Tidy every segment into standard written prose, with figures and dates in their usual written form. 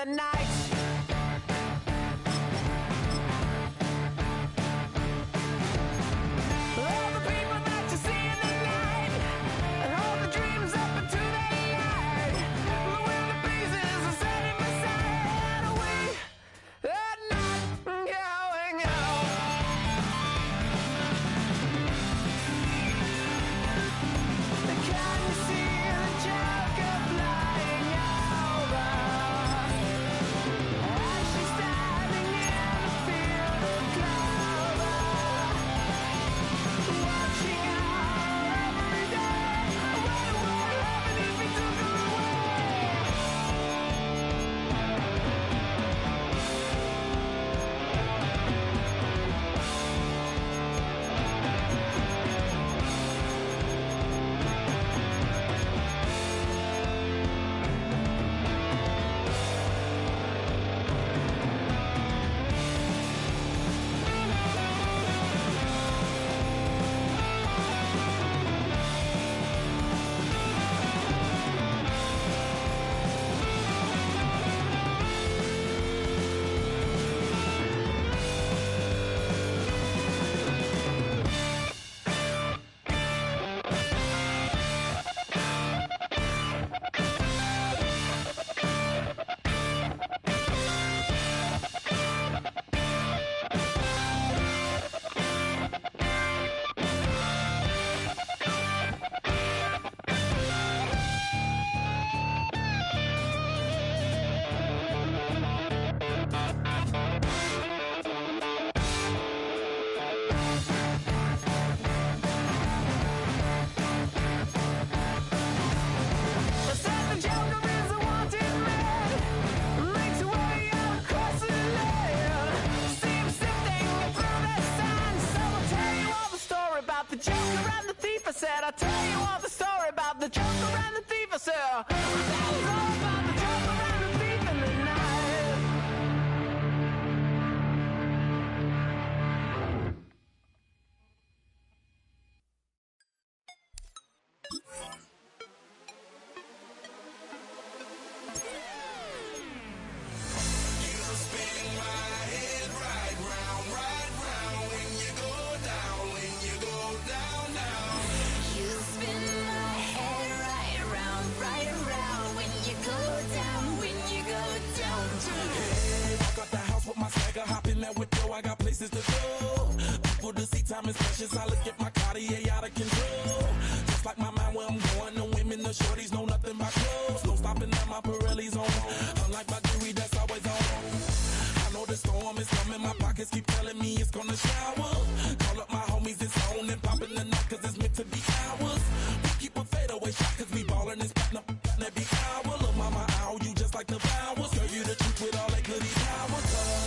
the night. All the people that you see in the night, and all the dreams up into the light. When the pieces are setting beside, we are not going home. Can you see the Joker flying over? As she's standing in the field of clover, watching her every day. What would happen if we took her away? They said the Joker is a wanted man, makes a way out across the land. See him sifting through the sand. So I'll tell you all the story about the Joker and the thief. I said I'll tell you all the story about the Joker and the thief. I said I'll tell you all about the Joker and the thief in the night. You spin my head right around when you go down, when you go down. Hey, I got the house with my swagger, hop in that window, I got places to go. People to see, time is precious, I look at my Cartier out of control. Just like my mind where I'm going, the women, the shorties know nothing but clothes. No stopping at my Pirelli's on, unlike my jewelry that's always on. perfect storm is coming. My pockets keep telling me it's gonna shower. Call up my homies, it's on and popping the night, cause it's meant to be ours. We keep a fadeaway shot, cause we ballin' and spittin' up every hour. Look, mama, ow, you just like the flowers. Girl, you the truth with all that goody power.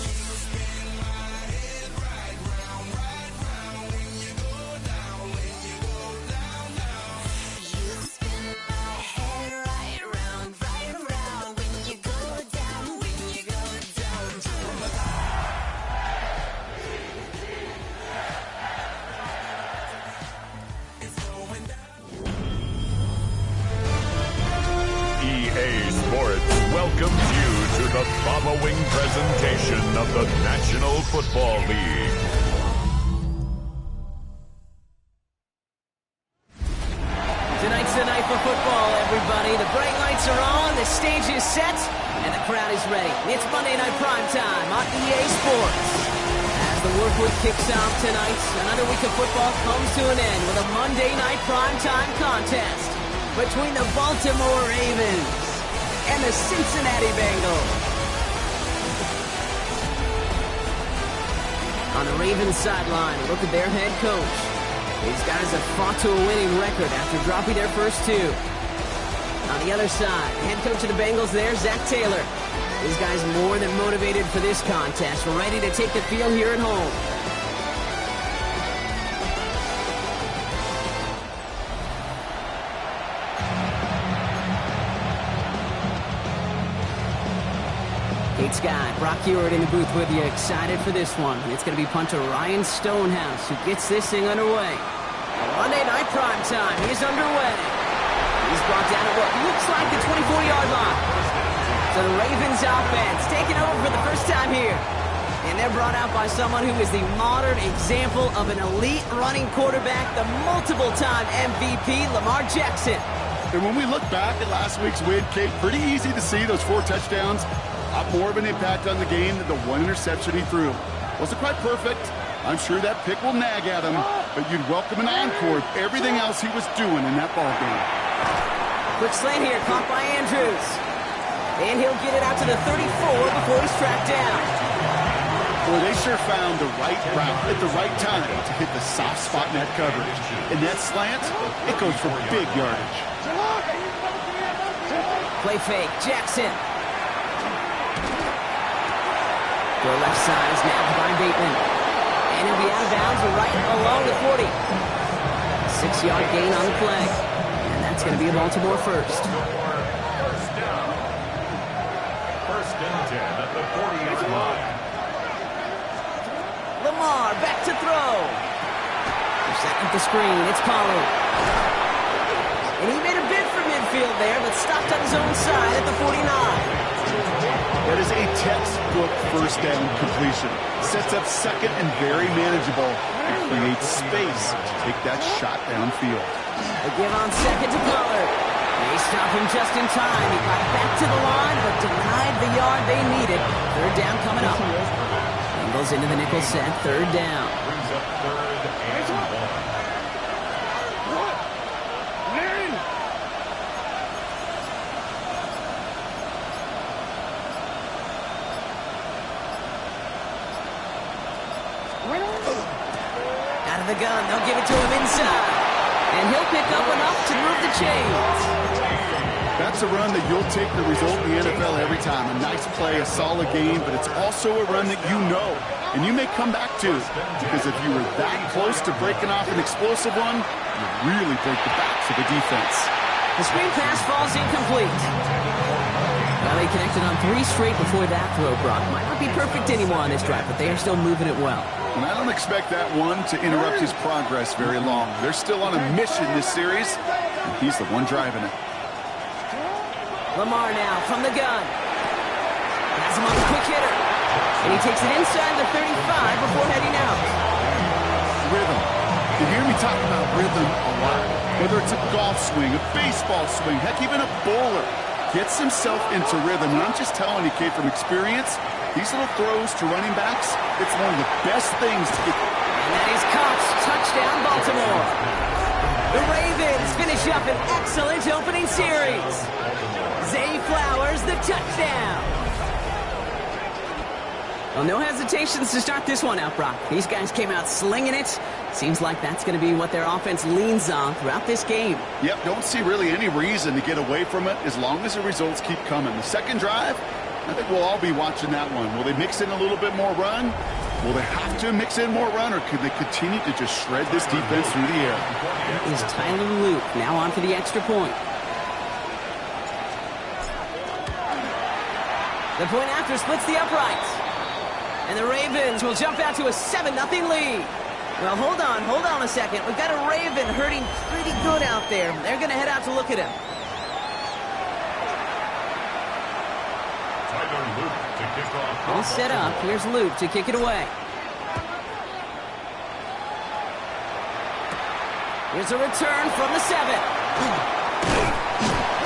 You spin my head right round when you go down, when you go down, down. You spin my head right round when you go down, when you go down, It's going down. EA Sports welcomes you to the following presentation of the National Football League. Tonight's the night for football, everybody. The bright lights are on, the stage is set, and the crowd is ready. It's Monday Night Primetime on EA Sports. As the work week kicks off tonight, another week of football comes to an end with a Monday Night Primetime contest between the Baltimore Ravens and the Cincinnati Bengals. On the Ravens sideline, look at their head coach. These guys have fought to a winning record after dropping their first two. On the other side, head coach of the Bengals there, Zach Taylor. These guys more than motivated for this contest, ready to take the field here at home. Kate Sky, Brock Ewart in the booth with you, excited for this one. It's going to be punter Ryan Stonehouse who gets this thing underway. Monday Night Primetime is underway. He's brought down at what looks like the 24-yard line. So the Ravens offense taking over for the first time here. And they're brought out by someone who is the modern example of an elite running quarterback, the multiple-time MVP, Lamar Jackson. And when we look back at last week's win, Kate, pretty easy to see those 4 touchdowns. A lot more of an impact on the game than the 1 interception he threw. Wasn't quite perfect. I'm sure that pick will nag at him, but you'd welcome an encore of everything else he was doing in that ball game. Quick slant here, caught by Andrews. And he'll get it out to the 34 before he's tracked down. Well, they sure found the right route at the right time to hit the soft spot in that coverage. And that slant, it goes for big yardage. Play fake, Jackson. Go left side, snapped by Bateman. And he'll be out of bounds right along the 40. 6-yard gain on the play. And that's going to be a Baltimore first. First and 10 at the 40-yard line. Lamar back to throw. They're setting up the screen. It's Pollard. And he made a bid for midfield there, but stopped on his own side at the 49. That is a textbook first down completion. Sets up second and very manageable. And creates space to take that shot downfield. They give on second to Pollard. They stop him just in time. He got back to the line, but denied the yard they needed. Third down coming up. Bengals into the nickel set. Third down. Brings up third and 1. Out of the gun, they'll give it to him inside. And he'll pick up enough to move the chains. That's a run that you'll take the result in the NFL every time. A nice play, a solid game, but it's also a run that you know, and you may come back to. Because if you were that close to breaking off an explosive one, you really break the backs of the defense. The screen pass falls incomplete. Well, they connected on 3 straight before that throw, Brock. Might not be perfect anymore on this drive, but they are still moving it well. And I don't expect that one to interrupt his progress very long. They're still on a mission this series, and he's the one driving it. Lamar now from the gun. Has him on the quick hitter. And he takes it inside the 35 before heading out. Rhythm. You hear me talk about rhythm a lot. Whether it's a golf swing, a baseball swing, heck, even a bowler. Gets himself into rhythm. And I'm just telling you, kid, from experience, these little throws to running backs, it's one of the best things to get. And that is caught. Touchdown, Baltimore. The Ravens finish up an excellent opening series. Zay Flowers, the touchdown. Well, no hesitations to start this one out, Brock. These guys came out slinging it. Seems like that's going to be what their offense leans on throughout this game. Yep, don't see really any reason to get away from it as long as the results keep coming. The second drive, I think we'll all be watching that one. Will they mix in a little bit more run? Will they have to mix in more run, or could they continue to just shred this defense through the air? Is Tyler Luke now on for the extra point. The point after splits the uprights. And the Ravens will jump out to a 7-0 lead. Well, hold on a second. We've got a Raven hurting pretty good out there. They're going to head out to look at him. Tyler Luke to kick off. All set up. Here's Luke to kick it away. Here's a return from the 7.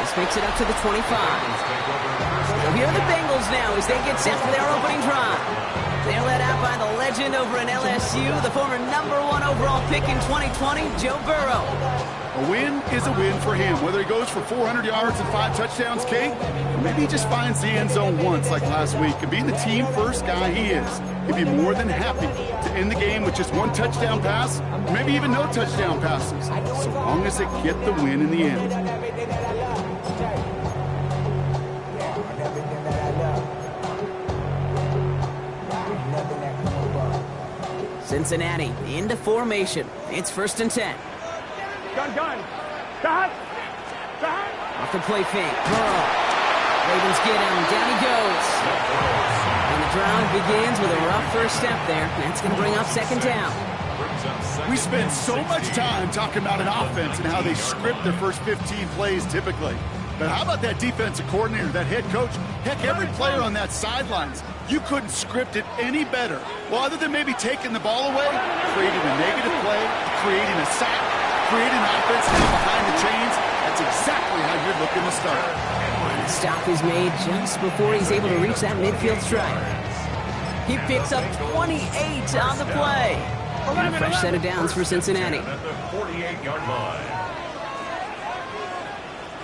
This makes it up to the 25. So here are the Bengals now as they get set for their opening drive. They're led out by the legend over in LSU, the former #1 overall pick in 2020, Joe Burrow. A win is a win for him, whether he goes for 400 yards and 5 touchdowns, Kate, or maybe he just finds the end zone once like last week. And being the team-first guy he is, he'd be more than happy to end the game with just 1 touchdown pass, or maybe even no touchdown passes, so long as they get the win in the end. Cincinnati into formation. It's 1st and 10. Gun. Off the play fake. Burrow. Ravens get him. Down he goes. And the drive begins with a rough first step there. That's going to bring up 2nd down. We spend so much time talking about an offense and how they script their first 15 plays typically. But how about that defensive coordinator, that head coach? Heck, every player on that sidelines, you couldn't script it any better. Well, other than maybe taking the ball away, creating a negative play, creating a sack, creating an offense now behind the chains, that's exactly how you're looking to start. And the stop is made just before he's able to reach that midfield stripe. He picks up 28 on the play. And a fresh set of downs for Cincinnati. At the 48-yard line.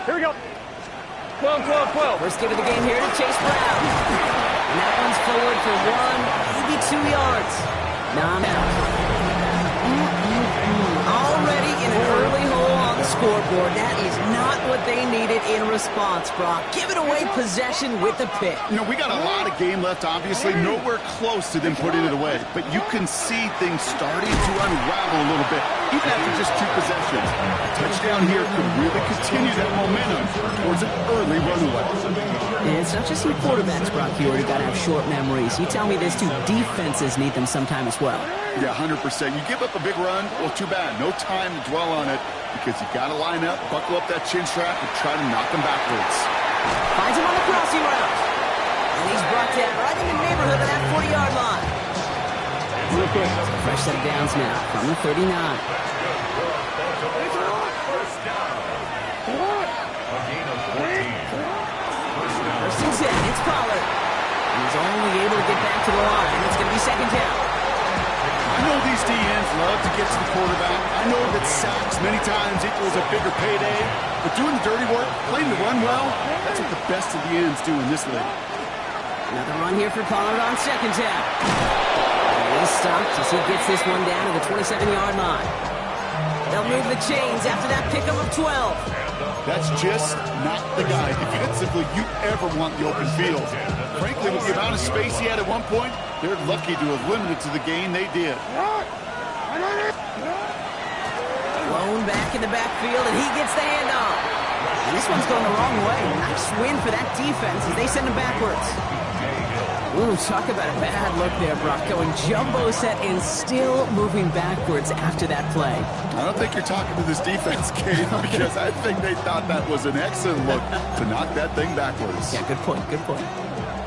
Here we go. 12. First give of the game here to Chase Brown. And that one's forward for 1, maybe 2 yards. Now I'm out. Already in an early hole on the scoreboard. That is not what they needed in response, Brock. Giving away possession with the pick. You know, we got a lot of game left, obviously. Nowhere close to them putting it away. But you can see things starting to unravel a little bit, even after just 2 possessions. A touchdown here could really continue that momentum towards an early runaway. And it's not just your quarterbacks, Brock. You already got to have short memories. You tell me this too, defenses need them sometime as well. Yeah, 100%. You give up a big run, well, too bad. No time to dwell on it because you got to line up, buckle up that chin strap, and try to knock them backwards. Finds him on the crossing route. And he's brought down right in the neighborhood of that 40-yard line. Fresh set of downs now from the 39. First and 10, it's Pollard. And he's only able to get back to the line. It's going to be 2nd down. I know these DNs love to get to the quarterback. I know that sacks many times equals a bigger payday. But doing the dirty work, playing the run well, that's what the best of the ends do in this league. Another run here for Pollard on 2nd down. And he's stopped as he gets this one down to the 27-yard line. They'll move the chains after that pickup of 12. That's just not the guy defensively you ever want the open field. Frankly, with the amount of space he had at one point, they're lucky to have limited to the gain they did. Blown back in the backfield, and he gets the handoff. And this one's going the wrong way. Nice win for that defense as they send him backwards. Ooh, talk about a bad look there, Brock. Going jumbo set and still moving backwards after that play. I don't think you're talking to this defense, Kate, because I think they thought that was an excellent look to knock that thing backwards. Yeah, good point, good point.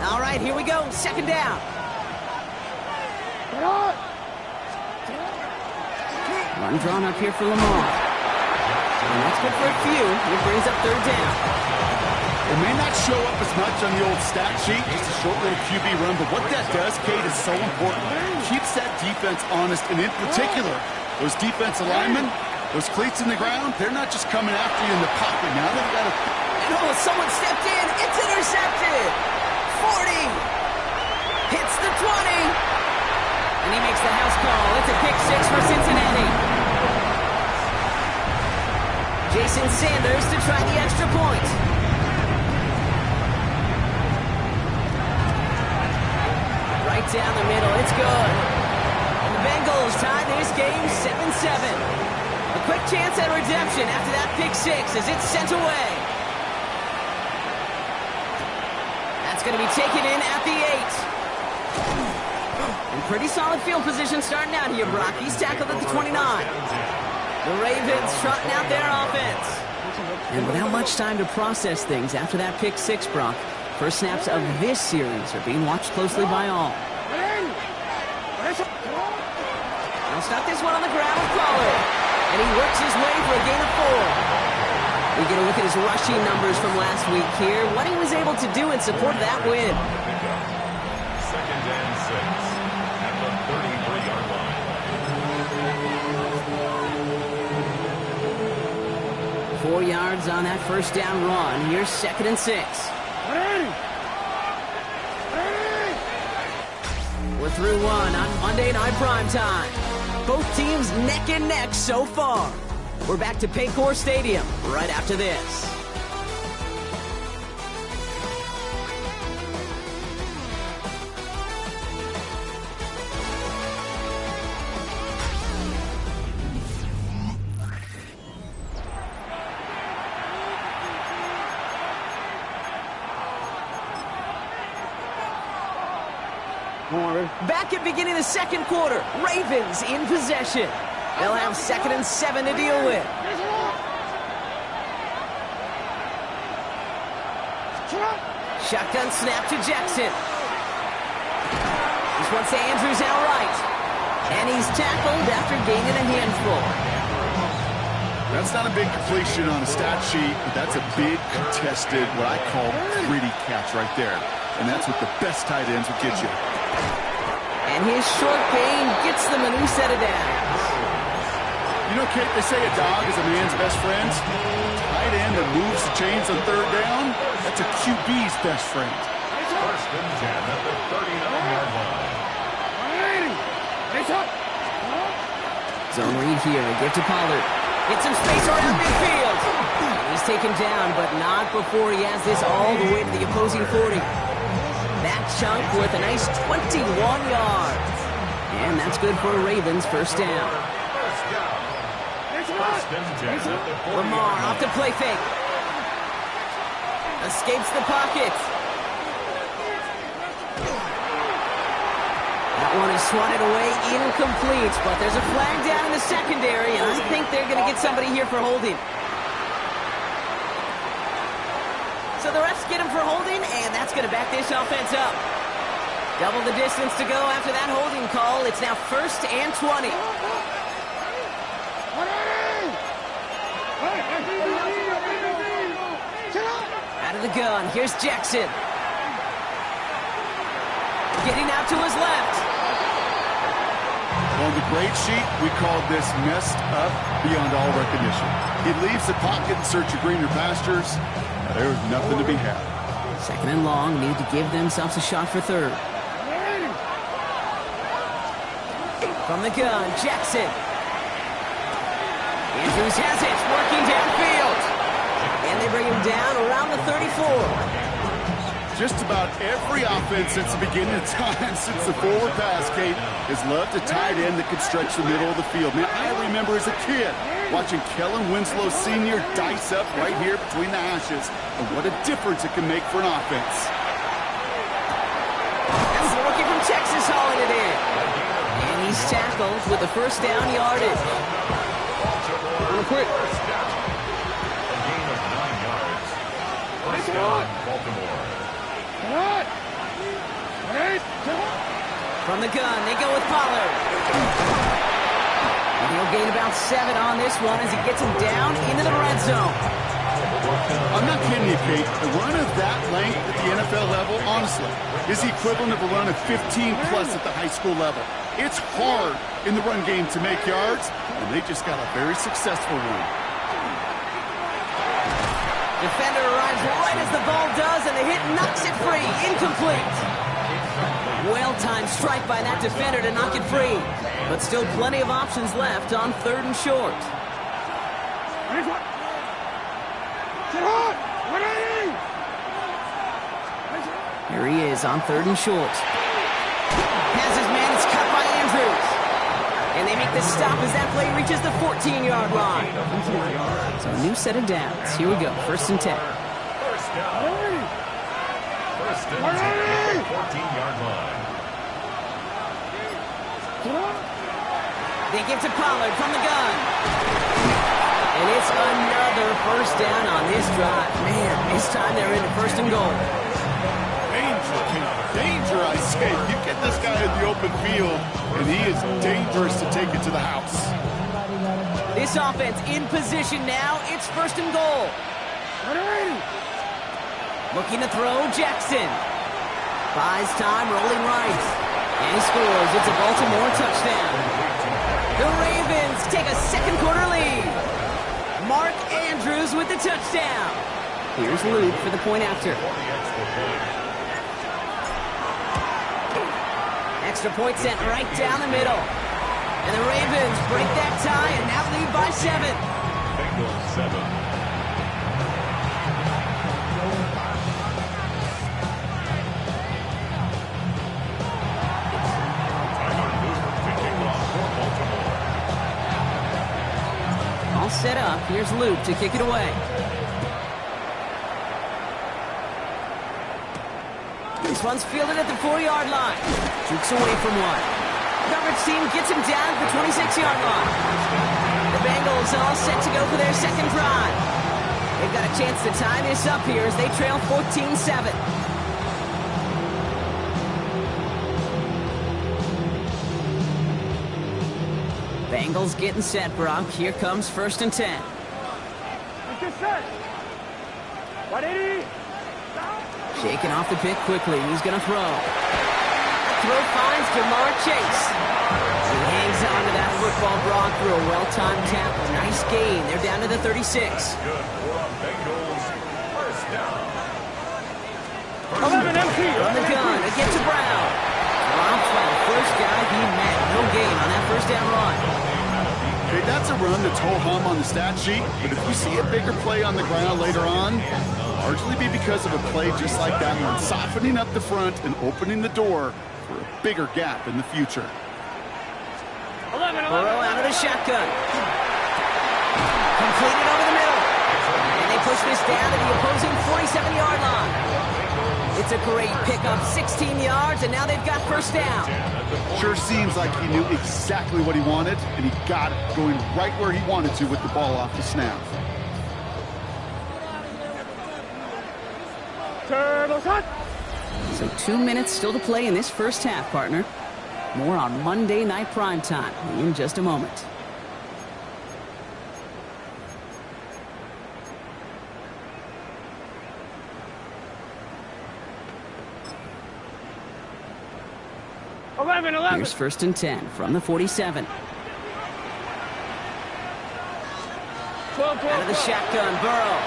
All right, here we go. 2nd down. Run drawn up here for Lamar. And that's good for a few. It brings up 3rd down. It may not show up as much on the old stat sheet, just a short little QB run, but what that does, Kate, is so important. It keeps that defense honest, and in particular, those defensive linemen, those cleats in the ground, they're not just coming after you in the pocket. Now they've got to... Oh, someone stepped in. It's intercepted. 40. Hits the 20. pick six for Cincinnati. Jason Sanders to try the extra point. Right down the middle, it's good. And the Bengals tie this game 7-7. A quick chance at redemption after that pick six as it's sent away. That's going to be taken in at the 8. And pretty solid field position starting out here, Brock. He's tackled at the 29. The Ravens trotting out their offense. And without much time to process things after that pick six, Brock, first snaps of this series are being watched closely by all. He'll stop this one on the ground with Pollard. And he works his way for a gain of 4. We get a look at his rushing numbers from last week here. What he was able to do in support of that win. Second and 6 at the 33-yard line. 4 yards on that first down run. Here's second and 6. We're through one on Monday Night Primetime. Both teams neck and neck so far. We're back to Paycor Stadium right after this. Back at beginning of the second quarter, Ravens in possession. They'll have 2nd and 7 to deal with. Shotgun snap to Jackson. This one's to Andrews outright. And he's tackled after gaining a handful. That's not a big completion on a stat sheet, but that's a big contested, what I call gritty catch right there. And that's what the best tight ends will get you. And his short gain gets them a new set of downs. You know, Kate, they say a dog is a man's best friend. Tight end that moves the chains on third down, that's a QB's best friend. First and 10 at the 39-yard line. Zone read here, a gift to Pollard. Get some space around midfield. He's taken down, but not before he has this all the way to the opposing 40. That chunk worth a nice 21 yards. And that's good for a Ravens first down. First and 10 at the 40-yard Lamar line. off the play fake. Escapes the pocket. That one is swatted away, incomplete, but there's a flag down in the secondary, and I think they're going to get somebody here for holding. So the refs get him for holding, and that's going to back this offense up. Double the distance to go after that holding call. It's now 1st and 20. Out of the gun, here's Jackson. Getting out to his left. On the grade sheet, we call this messed up beyond all recognition. He leaves the pocket in search of greener pastures. There's nothing to be had. 2nd and long, need to give themselves a shot for 3rd. From the gun, Jackson. Andrews has it, working downfield. And they bring him down around the 34. Just about every offense since the beginning of time, since the forward pass, Kate, has loved a tight end that can stretch the middle of the field. Man, I remember as a kid watching Kellen Winslow Sr. dice up right here between the hashes, and what a difference it can make for an offense. That's the rookie from Texas hauling it in. And he's tackled with the first down yardage. Real quick. A gain of 9 yards. First down, Baltimore. From the gun, they go with Pollard. And he'll gain about 7 on this one as he gets him down into the red zone. I'm not kidding you, Kate. A run of that length at the NFL level, honestly, is the equivalent of a run of 15-plus at the high school level. It's hard in the run game to make yards, and they just got a very successful one. Defender arrives right as the ball does, and the hit knocks it free. Incomplete. Well well-timed strike by that defender to knock it free. But still plenty of options left on 3rd and short. Here he is on 3rd and short. Has his man, it's cut by Andrews. And they make the stop as that play reaches the 14-yard line. So a new set of downs. Here we go, 1st and 10. First down. First and 10 at the 14-yard line. They give to Pollard from the gun. And it's another first down on this drive. Man, this time they're into 1st and goal. Danger, I say. You get this guy in the open field, and he is dangerous to take it to the house. This offense in position now. It's 1st and goal. Looking to throw, Jackson. Buys time, rolling right. And he scores. It's a Baltimore touchdown. The Ravens take a second-quarter lead. Mark Andrews with the touchdown. Here's Luke for the point after. Extra point sent right down the middle. And the Ravens break that tie and now lead by 7. Bengals 7. All set up. Here's Luke to kick it away. This one's fielded at the 4-yard line. Jukes away from one. Coverage team gets him down at the 26-yard line. The Bengals all set to go for their second drive. They've got a chance to tie this up here as they trail 14-7. Bengals getting set, Brock. Here comes 1st and 10. Shaking off the pick quickly. He's going to throw. Throw finds Jamar Chase. He hangs on to that football, Brock, through a well-timed tackle. Nice gain. They're down to the 36. Good for Bengals. First down. 11 empty. From the gun. It gets to Brown. Drops by the first guy he met. No gain on that first down run. Okay, that's a run that's ho-hum on the stat sheet, but if you see a bigger play on the ground later on, largely be because of a play just like that one, softening up the front and opening the door for a bigger gap in the future. Burrow out of the shotgun. Completed over the middle. And they push this down to the opposing 47-yard line. It's a great pickup, 16 yards, and now they've got first down. Sure seems like he knew exactly what he wanted, and he got it going right where he wanted to with the ball off the snap. So 2 minutes still to play in this first half, partner. More on Monday Night Primetime in just a moment. Here's 1st and 10 from the 47. Out of the shotgun, Burrow.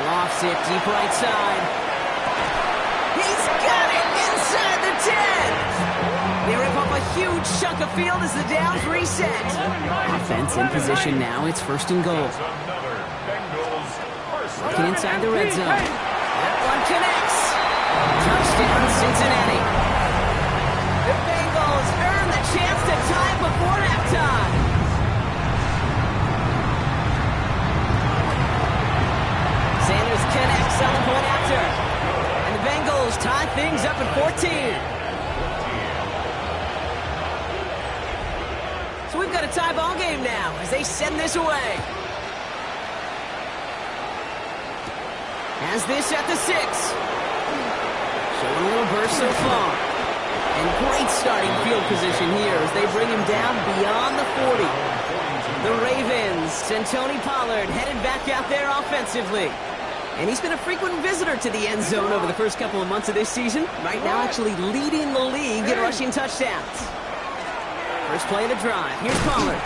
Lofts it deep right side. He's got it inside the 10. They rip up a huge chunk of field as the downs reset. Offense in position now. It's 1st and goal. Looking inside the red zone. That one connects. Touchdown, Cincinnati. The Bengals earn the chance to tie before halftime. Sanders connects on the point after. And the Bengals tie things up at 14. So we've got a tie ball game now as they send this away. Has this at the 6. Showing a little burst so far. And great starting field position here as they bring him down beyond the 40. The Ravens and Tony Pollard headed back out there offensively. And he's been a frequent visitor to the end zone over the first couple of months of this season. Right now actually leading the league in rushing touchdowns. First play of the drive. Here's Pollard.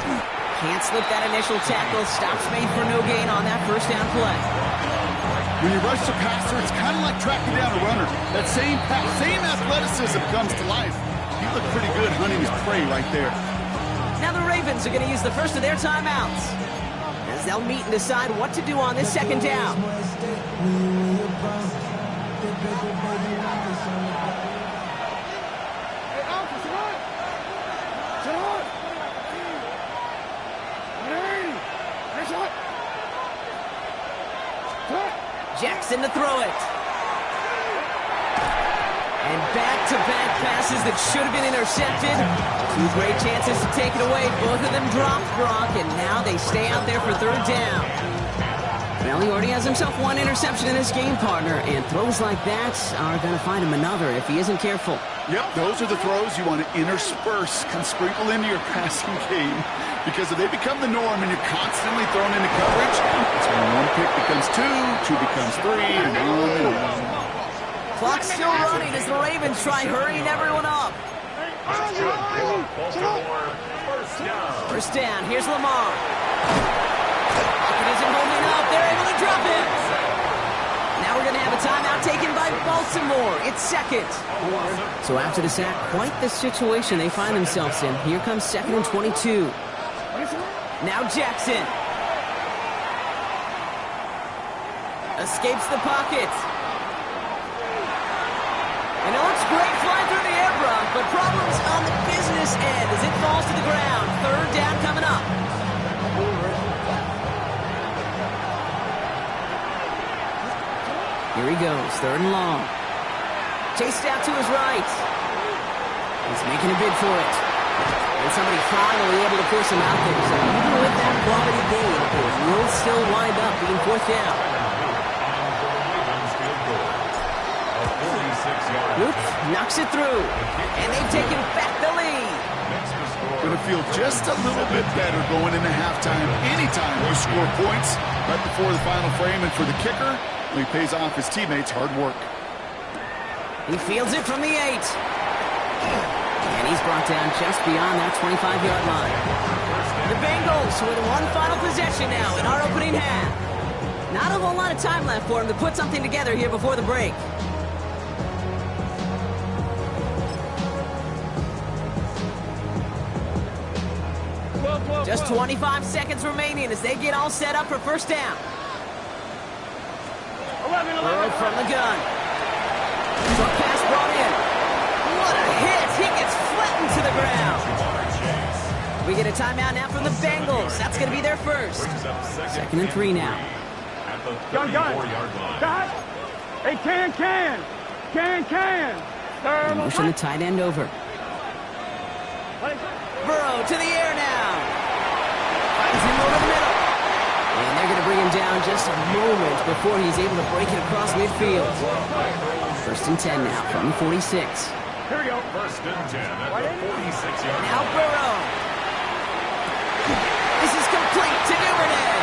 Can't slip that initial tackle. Stops made for no gain on that first down play. When you rush the passer, it's kind of like tracking down a runner. That same athleticism comes to life. He He looked pretty good hunting his prey right there. Now the Ravens are going to use the first of their timeouts, as they'll meet and decide what to do on this second down. Jackson to throw it. And back-to-back passes that should have been intercepted. Two great chances to take it away. Both of them dropped, Brock, and now they stay out there for third down. Well, he already has himself one interception in his game, partner, and throws like that are going to find him another if he isn't careful. Yep, those are the throws you want to intersperse, can sprinkle into your passing game. Because if they become the norm and you're constantly thrown into coverage, it's when one pick becomes two becomes three, and on and on. Clock's still running as the Ravens try hurrying everyone up. First down, here's Lamar. Pocket isn't holding up, they're able to drop it. Now we're going to have a timeout taken by Baltimore. It's second. So after the sack, quite the situation they find themselves in. Here comes 2nd and 22. Now Jackson. Escapes the pocket. And it looks great flying through the air, Brock, but problems on the business end as it falls to the ground. Third down coming up. Here he goes, 3rd and long. Chased out to his right. He's making a bid for it. And somebody finally able to force him out there. So even with that quality gain, it will still wind up being 4th down. Oops, knocks it through. And they've taken back the lead. Going to feel just a little bit better going into halftime. Anytime they score points right before the final frame. And for the kicker, he pays off his teammates' hard work. He fields it from the 8. And he's brought down just beyond that 25-yard line. The Bengals with one final possession now in our opening half. Not a whole lot of time left for him to put something together here before the break. Just 25 seconds remaining as they get all set up for first down. Burrow from the gun. Short pass brought in. What a hit! He gets flattened to the ground. We get a timeout now from the Bengals. That's going to be their first. 2nd and 3 now. Gun. Got. Hey, can. Motion the tight end over. Burrow to the air now. Finds him over the middle. And they're going to bring him down just a moment before he's able to break it across midfield. 1st and 10 now from the 46. Here we go. 1st and 10 at the 46-yard line. Now Burrow. This is complete to Duvernay.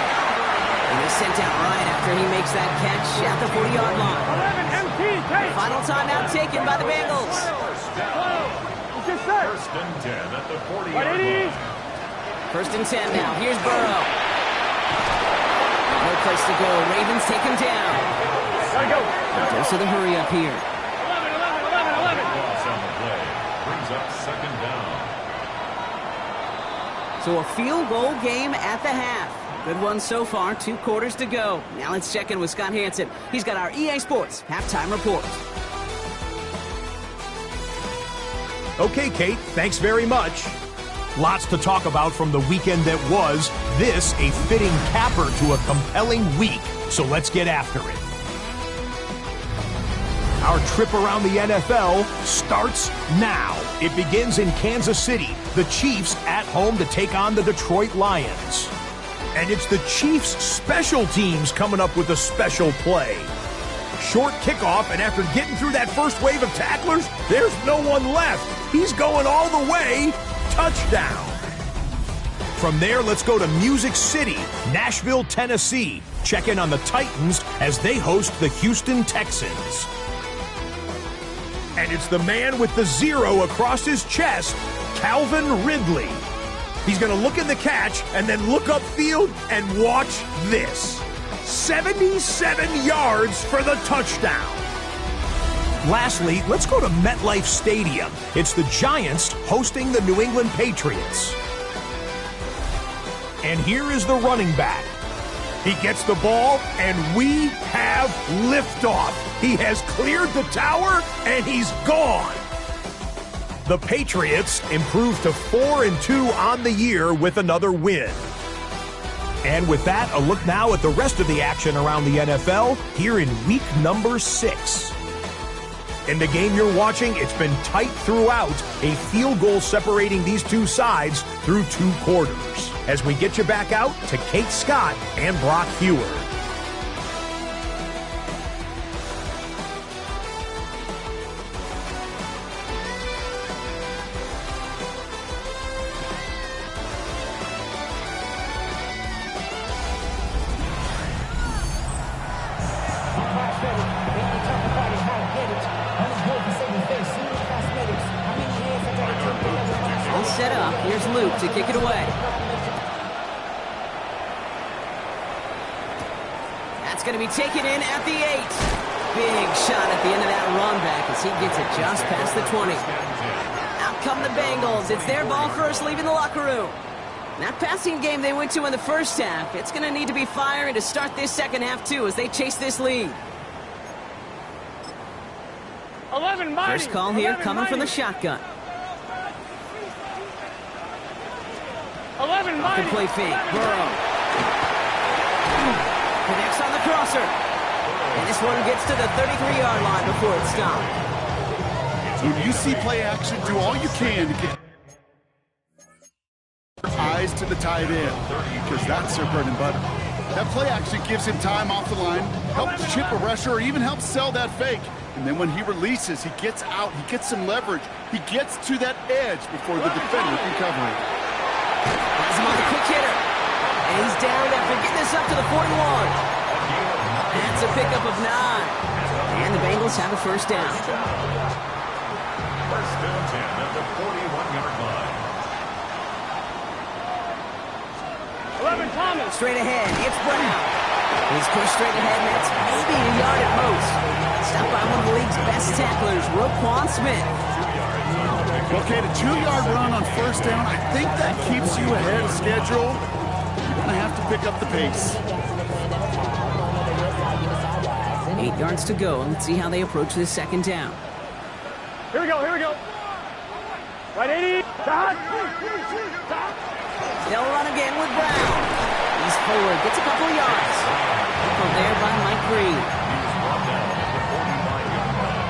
And he's sent out right after he makes that catch at the 40-yard line. 11 MT, take. Final timeout taken by the Bengals. 1st and 10 at the 40-yard line. 1st and 10 now. Here's Burrow. No place to go. Ravens take him down. Gotta go. Dose of the hurry up here. 11. Loss on the play. Brings up 2nd down. So a field goal game at the half. Good one so far. 2 quarters to go. Now let's check in with Scott Hansen. He's got our EA Sports halftime report. Okay, Kate, thanks very much. Lots to talk about from the weekend that was. This a fitting capper to a compelling week. So let's get after it. Our trip around the NFL starts now. It begins in Kansas City. The Chiefs at home to take on the Detroit Lions. And it's the Chiefs' special teams coming up with a special play. Short kickoff, and after getting through that first wave of tacklers, there's no one left. He's going all the way. Touchdown. From there, let's go to Music City, Nashville, Tennessee. Check in on the Titans as they host the Houston Texans. And it's the man with the 0 across his chest, Calvin Ridley. He's going to look in the catch and then look upfield and watch this. 77 yards for the touchdown. Lastly, let's go to MetLife Stadium. It's the Giants hosting the New England Patriots. And here is the running back. He gets the ball, and we have liftoff. He has cleared the tower, and he's gone. The Patriots improved to 4-2 on the year with another win. And with that, a look now at the rest of the action around the NFL here in week number 6. In the game you're watching, it's been tight throughout, a field goal separating these two sides through 2 quarters. As we get you back out to Kate Scott and Brock Hewer. All set up. Here's Luke to kick it away. That's going to be taken in at the 8. Big shot at the end of that run back as he gets it just past the 20. Out come the Bengals. It's their ball first, leaving the locker room. That passing game they went to in the first half, it's going to need to be firing to start this second half, too, as they chase this lead. 11 mighty. First call here coming from the shotgun. 11 Off the mighty. play fake. Burrow. Connects on the crosser. And this one gets to the 33-yard line before it's stopped. When you see play action, do all you can to get eyes to the tight end, because that's their bread and butter. That play action gives him time off the line, helps chip a rusher, or even helps sell that fake. And then when he releases, he gets out, he gets some leverage. He gets to that edge before the defender can cover him. Has him on the quick hitter. And he's down after getting this up to the 41. That's a pickup of 9. And the Bengals have a first down. First and 10 at the 41-yard line. 11 Thomas. Straight ahead, it's Brown. He's pushed straight ahead, and that's maybe a yard at most. Stopped by one of the league's best tacklers, Roquan Smith. Okay, the 2-yard run on first down, I think that keeps you ahead of schedule. You're going to have to pick up the pace. 8 yards to go. Let's see how they approach this second down. Here we go, here we go. Right 80. Dot. They'll run again with Brown. He's forward, gets a couple of yards. From there by Mike Green. He was brought down at the 45-yard line.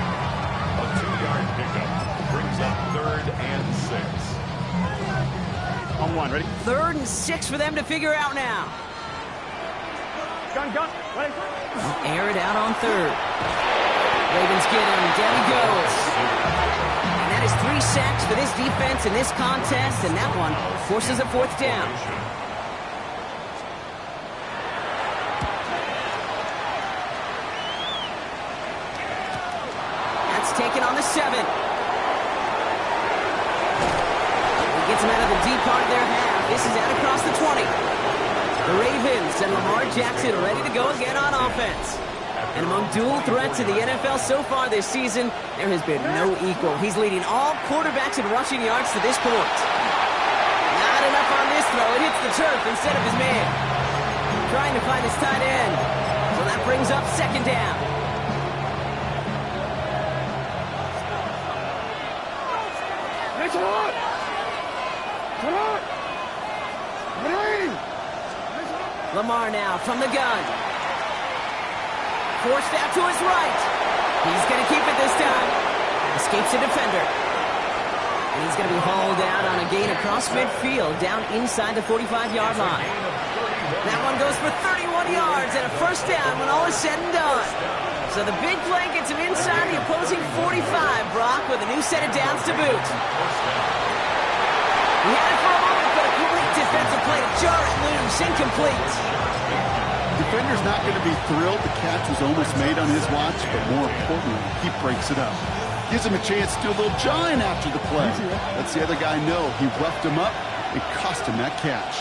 A 2-yard pickup brings up 3rd and 6. On 1, ready? 3rd and 6 for them to figure out now. Gun. Ready. Air it out on 3rd. Ravens get him. Down he goes. And that is 3 sacks for this defense in this contest, and that one forces a 4th down. That's taken on the 7. He gets him out of the deep part of their half. This is out across the 20. The Ravens and Lamar Jackson ready to go again on offense. And among dual threats in the NFL so far this season, there has been no equal. He's leading all quarterbacks in rushing yards to this point. Not enough on this throw. It hits the turf instead of his man. Trying to find his tight end. So that brings up second down. Come on. Lamar now from the gun. Forced out to his right. He's going to keep it this time. Escapes a defender. And he's going to be hauled out on a gain across midfield down inside the 45-yard line. That one goes for 31 yards and a first down when all is said and done. So the big play gets him inside the opposing 45, Brock, with a new set of downs to boot. He had it for a moment, but a complete defensive play to jar it loose, incomplete. Defender's not going to be thrilled the catch was almost made on his watch, but more importantly, he breaks it up. Gives him a chance to do a little jawing after the play. Lets the other guy know he roughed him up and cost him that catch.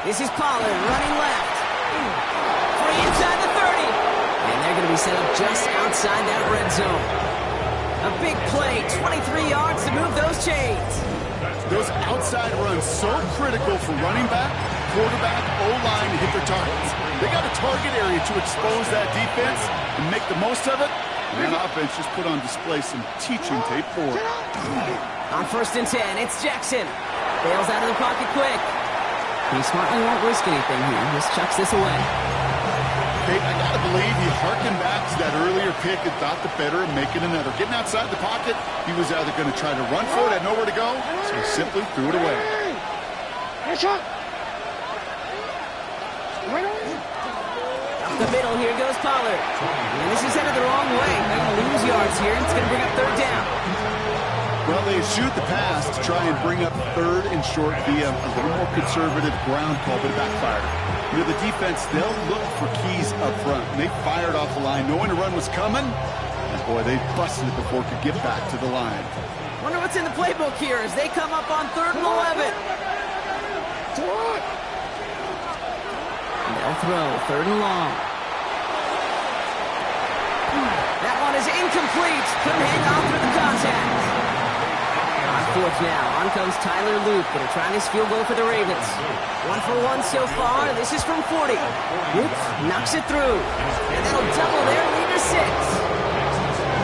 This is Pollard running left. Free inside the 30. And They're going to be set up just outside that red zone. A big play, 23 yards to move those chains. Those outside runs so critical for running back, quarterback, O-line to hit their targets. They got a target area to expose that defense and make the most of it. And that offense just put on display some teaching tape for it. On 1st and 10, it's Jackson. Bails out of the pocket quick. He smartly won't risk anything here. Just chucks this away. Hey, I gotta believe he harkened back to that earlier pick and thought the better of making another. Getting outside the pocket, he was either going to try to run for it, had nowhere to go, so he simply threw it away. Up the middle, here goes Pollard. And this is headed the wrong way. They're going to lose yards here, and it's going to bring up 3rd down. Well, they shoot the pass to try and bring up 3rd and short via a little more conservative ground call, but it backfired. You know, the defense, they'll look for keys up front. And they fired off the line knowing the run was coming. And boy, they busted it before it could get back to the line. Wonder what's in the playbook here as they come up on 3rd and 11. And they'll throw 3rd and long. That one is incomplete. Couldn't hang on through the contact. On 4th now, on comes Tyler Luke. Gonna try this field goal for the Ravens. 1 for 1 so far. This is from 40. Luke knocks it through. And that'll double their lead to 6.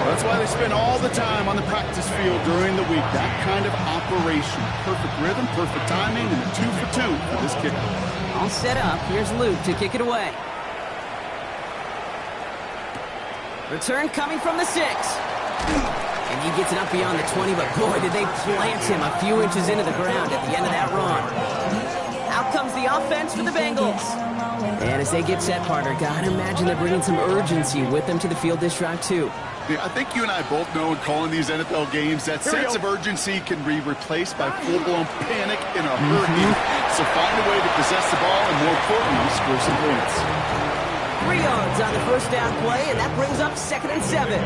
That's why they spend all the time on the practice field during the week. That kind of operation. Perfect rhythm, perfect timing, and a 2 for 2 for this kicker. All set up. Here's Luke to kick it away. Return coming from the 6. And he gets it up beyond the 20, but boy, did they plant him a few inches into the ground at the end of that run. Out comes the offense for the Bengals. And as they get set, partner, gotta imagine they're bringing some urgency with them to the field this drive, too. Yeah, I think you and I both know in calling these NFL games that sense of urgency can be replaced by full-blown panic in a hurry. So find a way to possess the ball and, more importantly, score some points. 3 yards on the 1st down play, and that brings up 2nd and 7.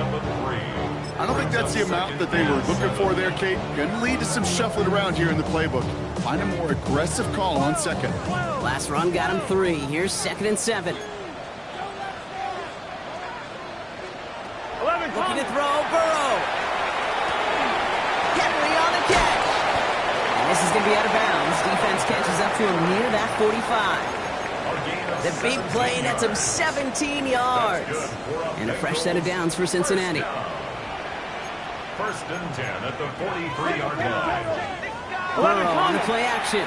I don't think that's the amount that they were looking for there, Kate. Going to lead to some shuffling around here in the playbook. Find a more aggressive call on 2nd. Last run got him 3. Here's 2nd and 7. Looking to throw, Burrow. Henry on the catch. And this is going to be out of bounds. Defense catches up to him near that 45. The big play nets him 17 yards. And a fresh set of downs for Cincinnati. 1st and 10 at the 43-yard line. Burrow on the play action.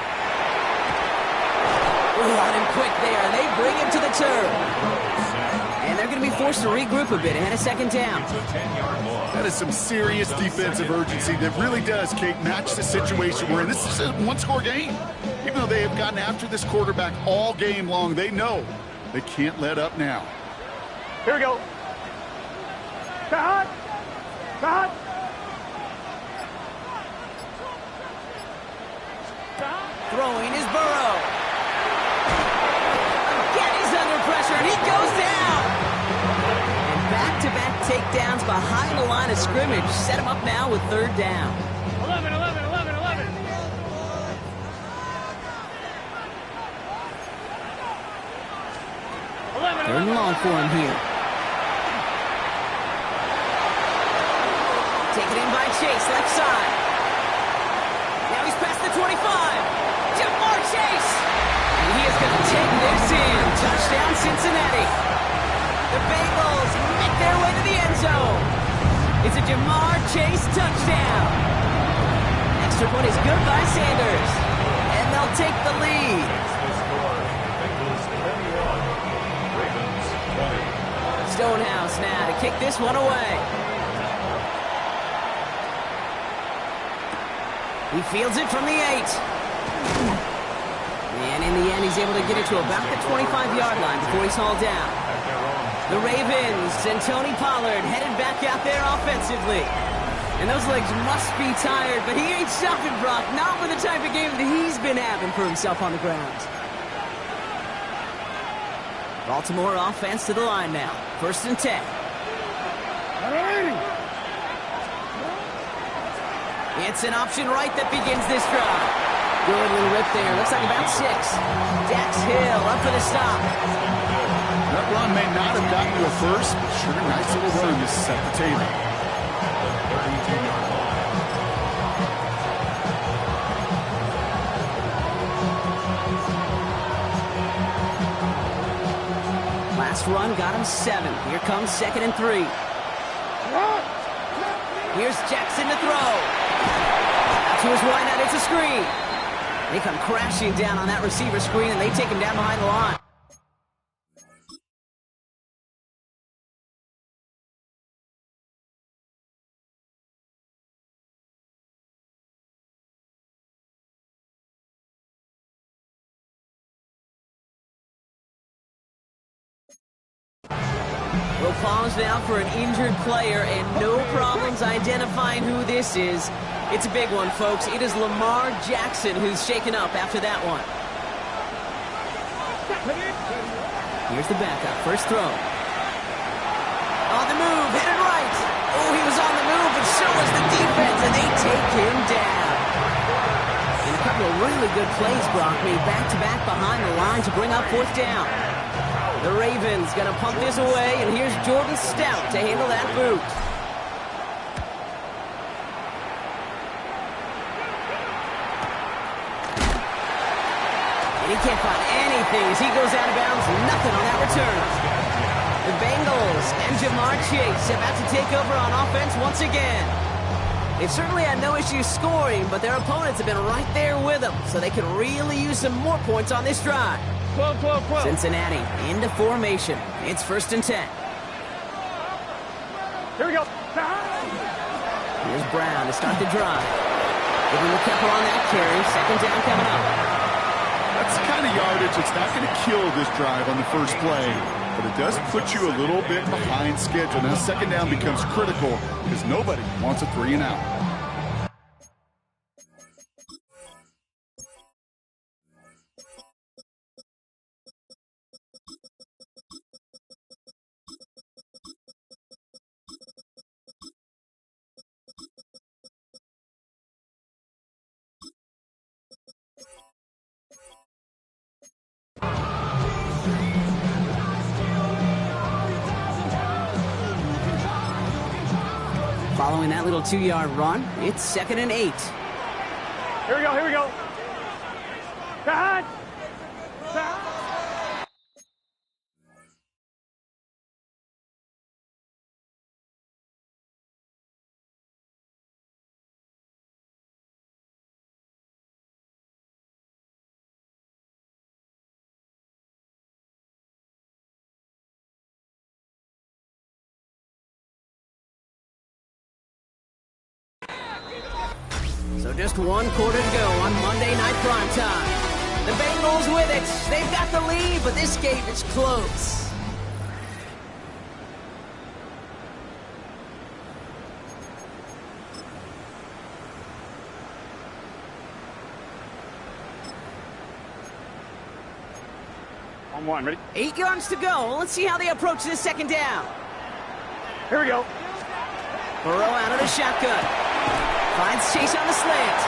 On him quick there. They bring him to the turf. And they're going to be forced to regroup a bit ahead of 2nd down. That is some serious defensive urgency that really does, Kate, match the situation we're in. This is a one-score game. Even though they have gotten after this quarterback all game long, they know they can't let up now. Here we go. Cut. Cut. Throwing is Burrow. Again, he's under pressure, and he goes down. And back-to-back takedowns behind the line of scrimmage set him up now with 3rd down. 11. 3rd and long for him here. Taken in by Chase, left side. Now he's past the 25. Jamar Chase. And he is going to take this in. Touchdown, Cincinnati. The Bengals make their way to the end zone. It's a Jamar Chase touchdown. Extra point is good by Sanders. And they'll take the lead. Stonehouse now to kick this one away. He fields it from the 8. And in the end, he's able to get it to about the 25-yard line before he's hauled down. The Ravens and Tony Pollard headed back out there offensively. And those legs must be tired, but he ain't stopping, Brock. Not with the type of game that he's been having for himself on the ground. Baltimore offense to the line now. 1st and 10. It's an option right that begins this drive. Good little rip there. Looks like about 6. Dax Hill up for the stop. That run may not have gotten you a first, but sure, nice little run to set the table. Last run got him 7. Here comes 2nd and 3. Here's Jackson to throw. Out to his wideout, it's a screen. They come crashing down on that receiver screen, and they take him down behind the line. We'll pause now for an injured player, and no problems identifying who this is. It's a big one, folks. It is Lamar Jackson who's shaken up after that one. Here's the backup. First throw. On the move, hit it right. Oh, he was on the move, but so was the defense, and they take him down. And a couple of really good plays, Brock, made back-to-back behind the line to bring up 4th down. The Ravens going to pump this away, and here's Jordan Stout to handle that boot. And he can't find anything as he goes out of bounds. Nothing on that return. The Bengals and Jamar Chase about to take over on offense once again. They've certainly had no issues scoring, but their opponents have been right there with them, so they could really use some more points on this drive. Cincinnati into formation. It's 1st and 10. Here we go. Here's Brown to start the drive. Giving Kepler on that carry. 2nd down coming up. That's the kind of yardage that's not going to kill this drive on the first play, but it does put you a little bit behind schedule. Now 2nd down becomes critical because nobody wants a 3 and out. Following that little 2-yard run, it's 2nd and 8. Here we go, here we go. Cut! So just 1 quarter to go on Monday Night Primetime. The Bengals with it. They've got the lead, but this game is close. On 1, ready? 8 yards to go. Let's see how they approach this 2nd down. Here we go. Burrow out of the shotgun. Finds Chase on the slant.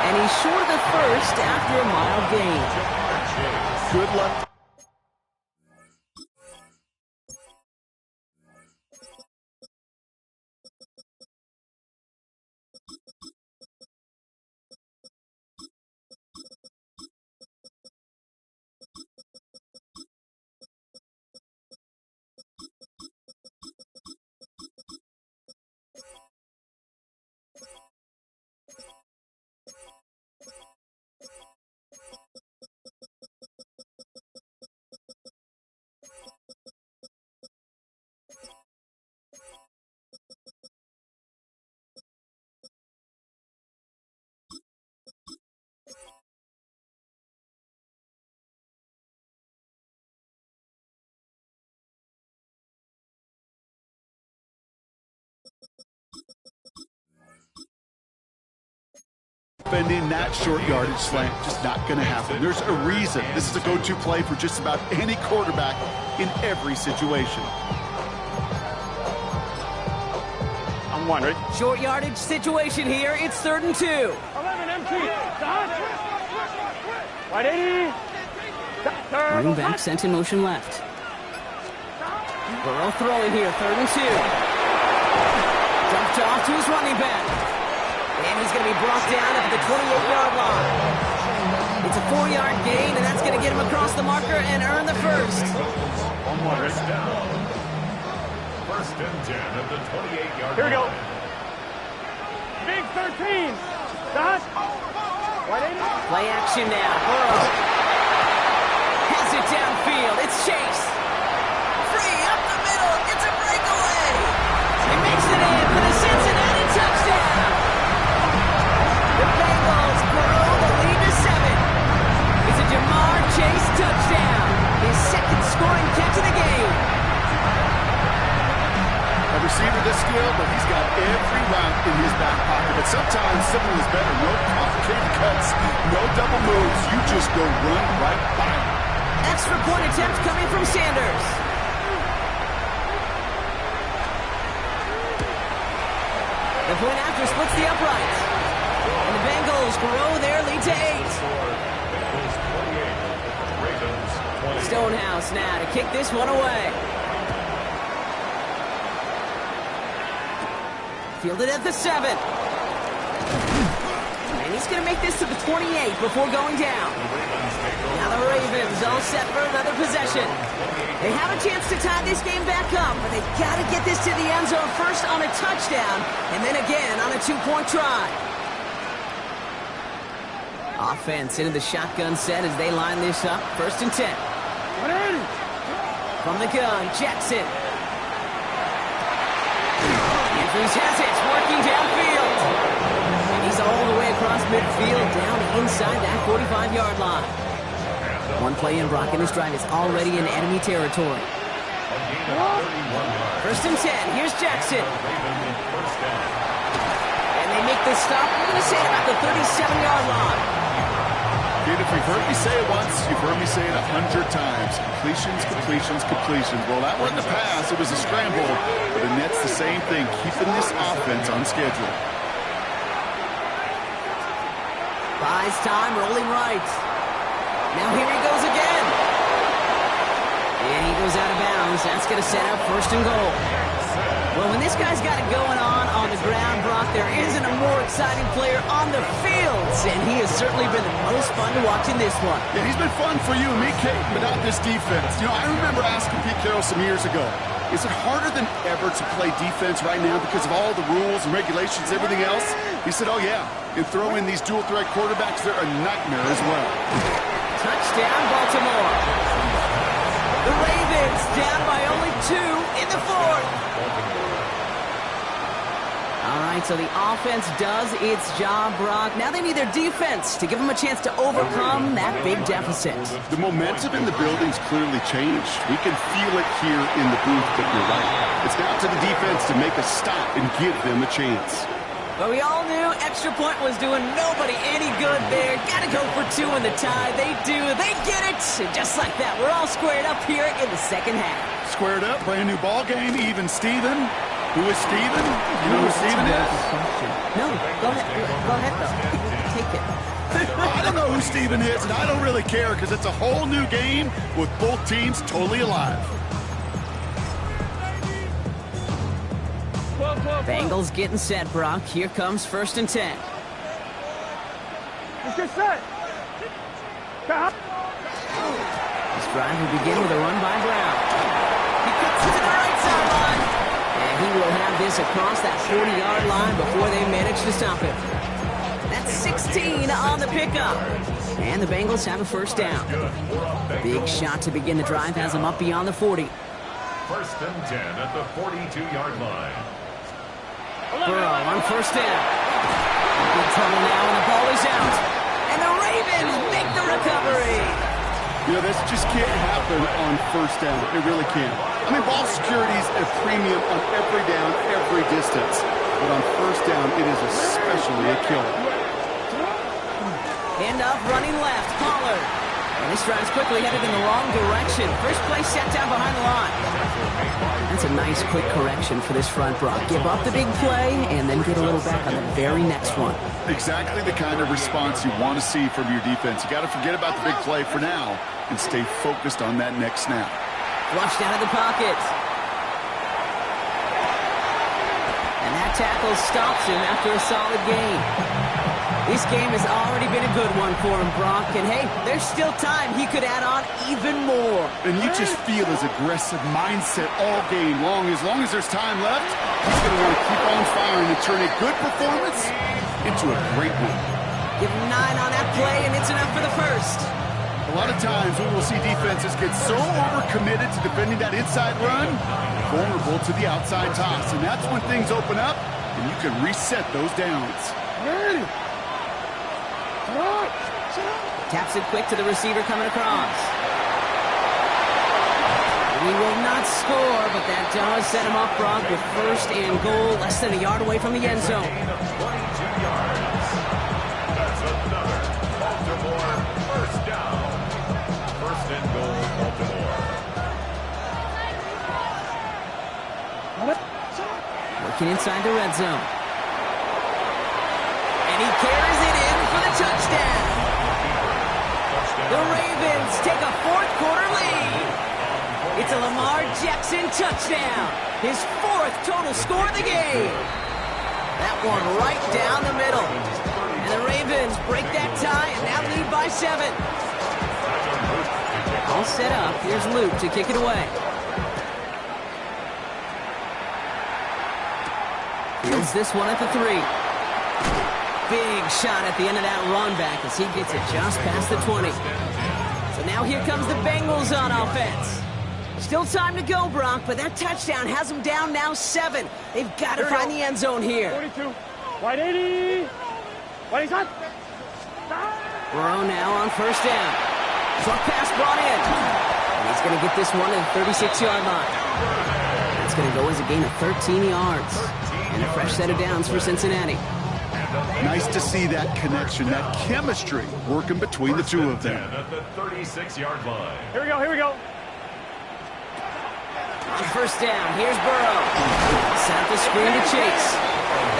And he's short of the first after a mild gain. Good luck. Defending that short yardage slant, just not going to happen. There's a reason. This is a go-to play for just about any quarterback in every situation. On 1, ready? Short yardage situation here. It's 3rd and 2. 11 empty. Right 80. Running back sent in motion left. Burrow throwing here, 3rd and 2. Dumped off to his running back. And he's going to be brought down at the 28-yard line. It's a 4-yard gain, and that's going to get him across the marker and earn the first. First down. First and 10 at the 28-yard line. Here we go. Big 13. Dot. Right in. Play action now. Burrow has it downfield. It's Chase. Free up the middle. It's a breakaway. He makes it in for the Cincinnati touchdown. The Bengals grow the lead to 7. It's a Jamar Chase touchdown. His 2nd scoring catch of the game. A receiver this skilled, but he's got every route in his back pocket. But sometimes simple is better. No complicated cuts, no double moves. You just go run right by him. Extra point attempt coming from Sanders. The point after splits the uprights. And the Bengals grow their lead to 8. Stonehouse now to kick this one away. Fielded at the 7. And he's going to make this to the 28 before going down. Now the Ravens all set for another possession. They have a chance to tie this game back up, but they've got to get this to the end zone first on a touchdown, and then again on a 2-point try. Offense into the shotgun set as they line this up. 1st and 10. From the gun, Jackson. Andrews has it, working downfield. And he's all the way across midfield, down inside that 45-yard line. One play in, Brock, and this drive is already in enemy territory. 1st and 10, here's Jackson. And they make the stop, I'm going to say about the 37-yard line. Dude, if you've heard me say it once, you've heard me say it 100 times. Completions, completions, completions. Well, that wasn't a pass. It was a scramble. But the net's the same thing, keeping this offense on schedule. Buys time, rolling right. Now here he goes again. And he goes out of bounds. That's going to set up 1st and goal. Well, when this guy's got it going on the ground, Brock, there isn't a more exciting player on the field. And he has certainly been the most fun to watch in this one. Yeah, he's been fun for you and me, Kate, but not this defense. You know, I remember asking Pete Carroll some years ago, is it harder than ever to play defense right now because of all the rules and regulations, everything else? He said, oh, yeah. And throw in these dual-threat quarterbacks, they're a nightmare as well. Touchdown, Baltimore. The Ravens down by only 2 in the 4th. All right, so the offense does its job, Brock. Now they need their defense to give them a chance to overcome that big deficit. The momentum in the building's clearly changed. We can feel it here in the booth, but you're right. It's now to the defense to make a stop and give them a chance. But we all knew extra point was doing nobody any good there. Got to go for 2 in the tie. They do. They get it. And just like that, we're all squared up here in the 2nd half. Squared up, brand new ball game, even Steven. Who is Steven? You know who Steven is? No, go ahead. Go ahead, though. Take it. I don't know who Steven is, and I don't really care because it's a whole new game with both teams totally alive. Bengals getting set, Brock. Here comes 1st and 10. Let's get set. This drive will begin with a run by Brown. He cuts to the right sideline. And he will have this across that 40-yard line before they manage to stop him. That's 16 on the pickup. And the Bengals have a 1st down. Big shot to begin the drive has them up beyond the 40. 1st and 10 at the 42-yard line. Burrow on 1st down. Big trouble now, and the ball is out. And the Ravens make the recovery. You know, this just can't happen on 1st down. It really can't. I mean, ball security is at a premium on every down, every distance. But on 1st down, it is especially a killer. Hand off, running left, Pollard. And this drive's quickly headed in the wrong direction. First play set down behind the line. That's a nice quick correction for this front, Brock. Give up the big play and then get a little back on the very next one. Exactly the kind of response you want to see from your defense. You got to forget about the big play for now and stay focused on that next snap. Flushed out of the pocket. tackle stops him after a solid gain. This game has already been a good one for him, Brock. And hey, there's still time. He could add on even more. And you just feel his aggressive mindset all game long. As long as there's time left, he's going to want to keep on firing and turn a good performance into a great one. Give him 9 on that play, and it's enough for the first. A lot of times we will see defenses get so overcommitted to defending that inside run, vulnerable to the outside toss. And that's when things open up, and you can reset those downs. Taps it quick to the receiver coming across. He will not score, but that does set him up, Brock, with first and goal, less than a yard away from the end zone. 22 yards. That's another Baltimore first down. First and goal, Baltimore. Working inside the red zone. And he carries it in for the touchdown. The Ravens take a fourth-quarter lead. It's a Lamar Jackson touchdown. His 4th total score of the game. That one right down the middle. And the Ravens break that tie and now lead by 7. All set up. Here's Luke to kick it away. Fields this one at the 3. Big shot at the end of that run back as he gets it just past the 20. So now here comes the Bengals on offense. Still time to go, Brock, but that touchdown has them down now 7. They've got to find the end zone here. 42. Wide 80. Wide shot. Burrow now on first down. Short pass brought in. And he's going to get this one at the 36-yard line. That's going to go as a gain of 13 yards. And a fresh set of downs for Cincinnati. Nice to see that connection, that chemistry working between the two of them. At the 36-yard line. Here we go, here we go. On first down, here's Burrow. Set up the screen to Chase.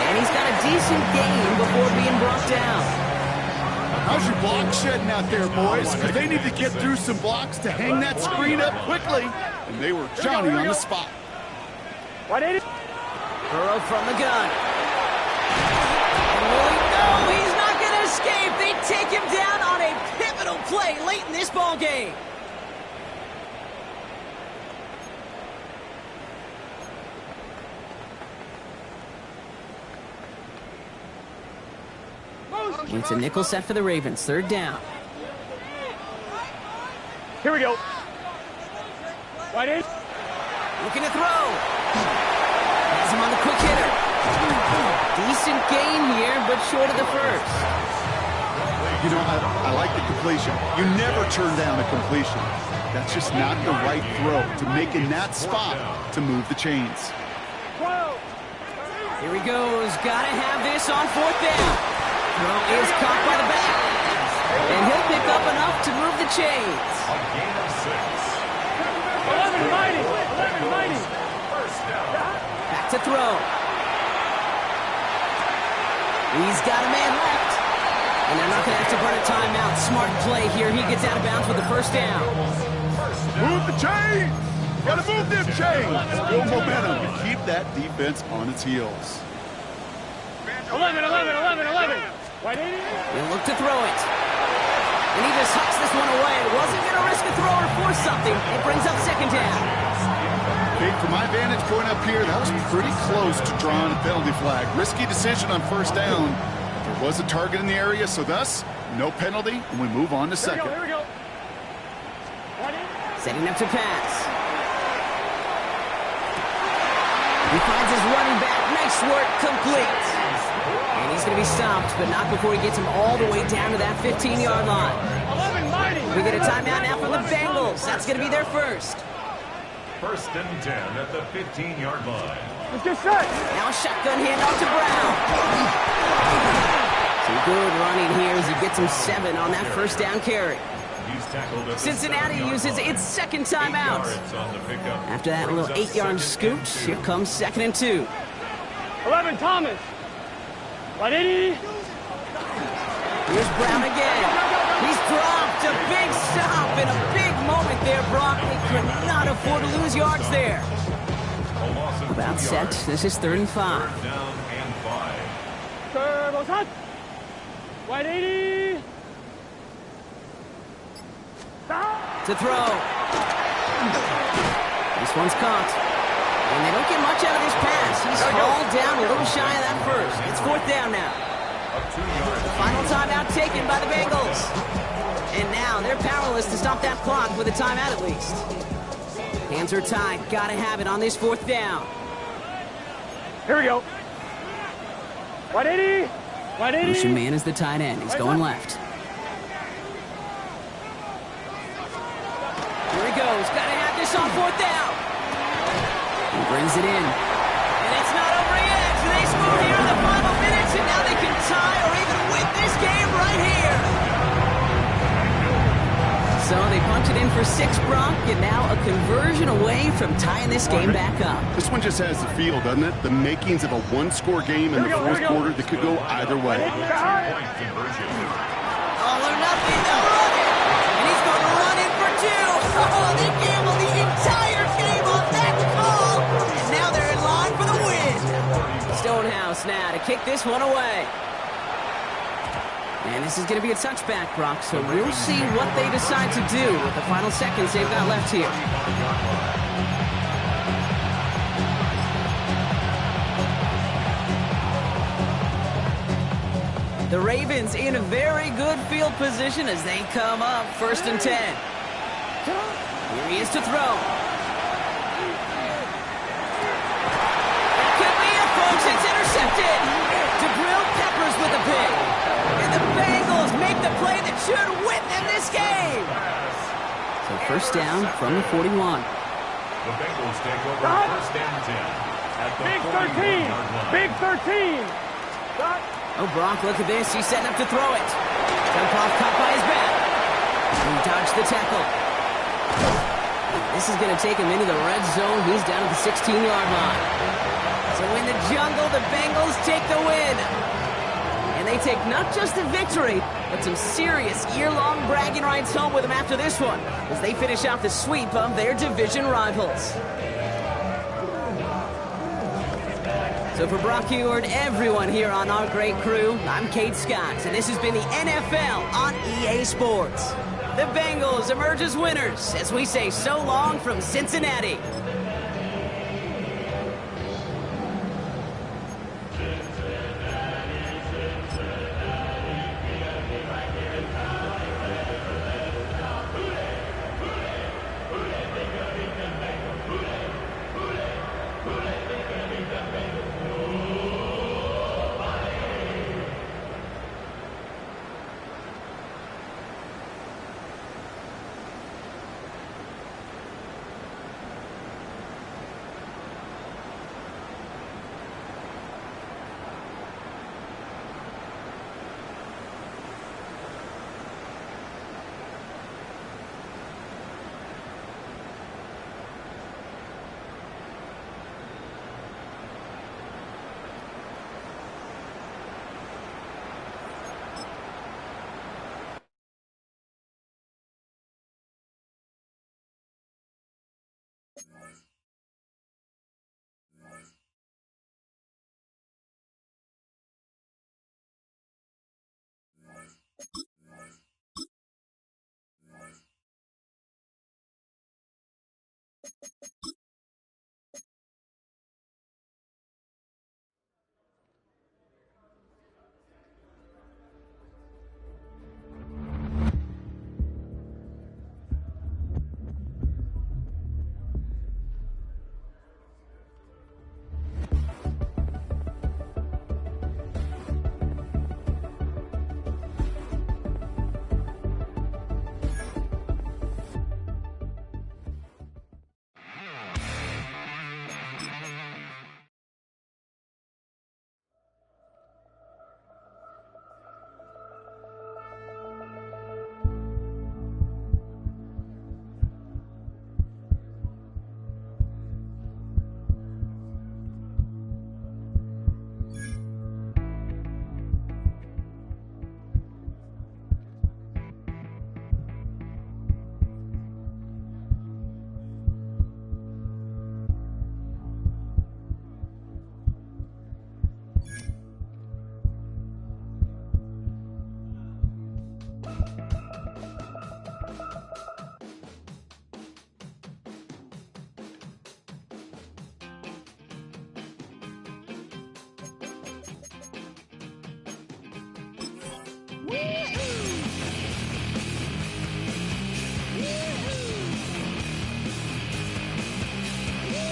And he's got a decent gain before being brought down. How's your block shedding out there, boys? Because they need to get through some blocks to hang that screen up quickly. And they were Johnny on the spot. Wide 80. Burrow from the gun. No, he's not going to escape. They take him down on a pivotal play late in this ball game. It's a nickel set for the Ravens. 3rd down. Here we go. Wide 80. Looking to throw. Has him on the quick hitter. Decent gain here, but short of the first. You know, I like the completion. You never turn down a completion. That's just not the right throw to make in that spot to move the chains. Here he goes. Gotta have this on 4th down. Throw is caught by the back. And he'll pick up enough to move the chains. A gain of 6. 11 mighty. 11 mighty. First down. Back to throw. He's got a man left. And they're not going to have to burn a timeout. Smart play here. He gets out of bounds for the first down. Move the chains! Gotta move them chains! Build momentum to keep that defense on its heels. 11. Wide 80. He'll look to throw it. And he just hucks this one away. Wasn't going to risk a throw or force something. It brings up 2nd down. Kate, from my vantage point up here, that was pretty close to drawing a penalty flag. Risky decision on first down. There was a target in the area, so thus, no penalty, and we move on to second. Here we go. Setting up to pass. He finds his running back. Nice work, complete. And he's going to be stopped, but not before he gets him all the way down to that 15-yard line. 11 mighty. We get a timeout now from the Bengals. That's going to be their first. First and 10 at the 15-yard line. Let's get set. Now a shotgun handoff to Brown. Some good running here as he gets him 7 on that first down carry. He's tackled at the Cincinnati 7-yard uses line. its second timeout. 8 yards on the pickup. After that Brings little up 8-yard second and scoot, 2. here comes 2nd and 2. 11 Thomas. Wide 80. Here's Brown again. He's dropped. A big stop and a big moment there, Brock. They could not afford to lose yards there. A loss of About 2 set. yards. This is 3rd and 5. Third down Turbo shot. Wide 80. To throw. This one's caught. And they don't get much out of this pass. He's hauled down a little shy of that first. It's 4th down now. Final timeout taken by the Bengals. And now they're powerless to stop that clock with a timeout at least. Hands are tied. Gotta have it on this 4th down. Here we go. Wide 80. Wide 80. Motion man is the tight end. He's going left. Here he goes. Gotta have this on 4th down. He brings it in. And it's not over yet. They score here in the final minutes, and now they can tie or even win this game right here. So they punch it in for 6, Brock, and now a conversion away from tying this game back up. This one just has the feel, doesn't it? The makings of a one-score game in the fourth quarter that could go either way. All or nothing, they'll run it. And he's going to run in for 2. Oh, they gambled the entire game on that call. And now they're in line for the win. Stonehouse now to kick this one away. And this is going to be a touchback, Brock, so we'll see what they decide to do with the final seconds they've got left here. The Ravens in a very good field position as they come up 1st and 10. Here he is to throw. It could be it, folks. It's intercepted. DeGrill Peppers with the pick. And the Bengals make the play that should win them this game. So 1st down from the 41. The Bengals take over 1st and 10 at the Big 41-yard line. 13. Big 13. Shot. Oh, Brock, look at this. He's setting up to throw it. Jump off, caught by his back. He dodged the tackle. This is going to take him into the red zone. He's down at the 16-yard line. So in the jungle, the Bengals take the win. And they take not just a victory, but some serious year-long bragging rights home with them after this one, as they finish out the sweep of their division rivals. So for Brock Ewart, everyone here on our great crew, I'm Kate Scott, and this has been the NFL on EA Sports. The Bengals emerge as winners as we say so long from Cincinnati.